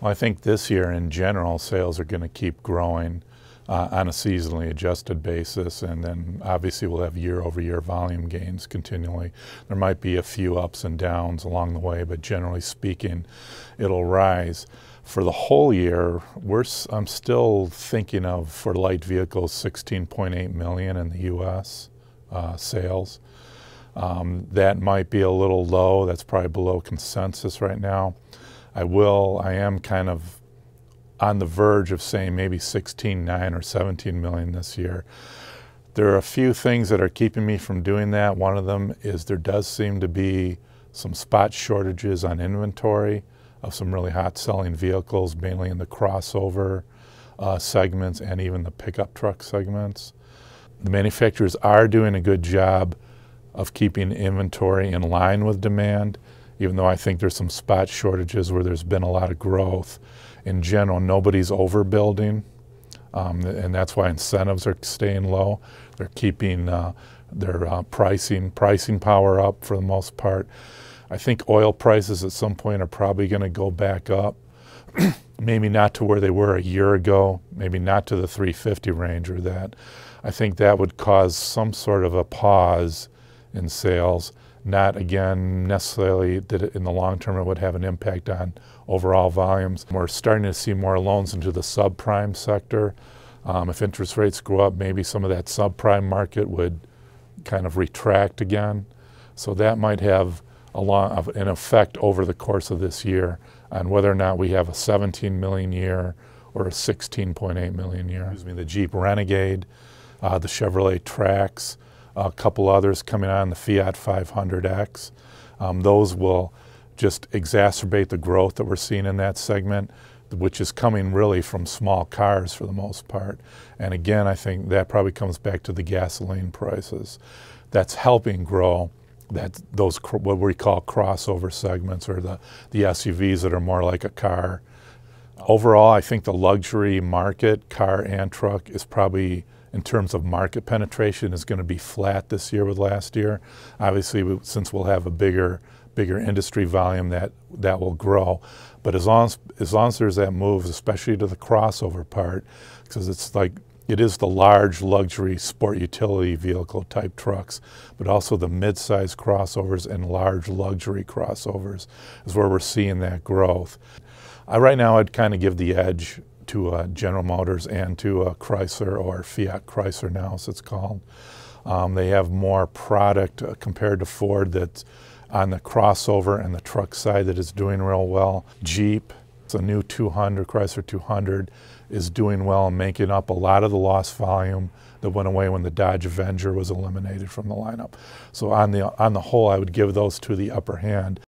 Well, I think this year in general, sales are going to keep growing on a seasonally adjusted basis, and then obviously we'll have year-over-year volume gains continually. There might be a few ups and downs along the way, but generally speaking, it'll rise. For the whole year, I'm still thinking of, for light vehicles, 16.8 million in the U.S. Sales. That might be a little low. That's probably below consensus right now. I am kind of on the verge of saying maybe 16.9 or 17 million this year. There are a few things that are keeping me from doing that. One of them is there does seem to be some spot shortages on inventory of some really hot selling vehicles, mainly in the crossover segments and even the pickup truck segments. The manufacturers are doing a good job of keeping inventory in line with demand, even though I think there's some spot shortages where there's been a lot of growth. In general, nobody's overbuilding, and that's why incentives are staying low. They're keeping their pricing power up for the most part. I think oil prices at some point are probably going to go back up, maybe not to where they were a year ago, maybe not to the 350 range or that. I think that would cause some sort of a pause in sales. Not, again, necessarily that in the long term it would have an impact on overall volumes. We're starting to see more loans into the subprime sector. If interest rates go up, maybe some of that subprime market would kind of retract again. So that might have an effect over the course of this year on whether or not we have a 17 million year or a 16.8 million year. The Jeep Renegade, the Chevrolet Trax, a couple others coming on, the Fiat 500X. Those will just exacerbate the growth that we're seeing in that segment, which is coming really from small cars for the most part. And again, I think that probably comes back to the gasoline prices. That's helping grow those what we call crossover segments, or the SUVs that are more like a car. Overall, I think the luxury market, car and truck, is probably, in terms of market penetration, is going to be flat this year with last year. Obviously, since we'll have a bigger industry volume, that will grow. But as long as there's that move, especially to the crossover part, because it is the large luxury sport utility vehicle type trucks, but also the mid-size crossovers and large luxury crossovers is where we're seeing that growth. Right now, I'd kind of give the edge to General Motors and to Chrysler, or Fiat Chrysler now as it's called. They have more product compared to Ford that's on the crossover and the truck side that is doing real well. Jeep, it's a new 200, Chrysler 200, is doing well and making up a lot of the lost volume that went away when the Dodge Avenger was eliminated from the lineup. So on the whole, I would give those two the upper hand.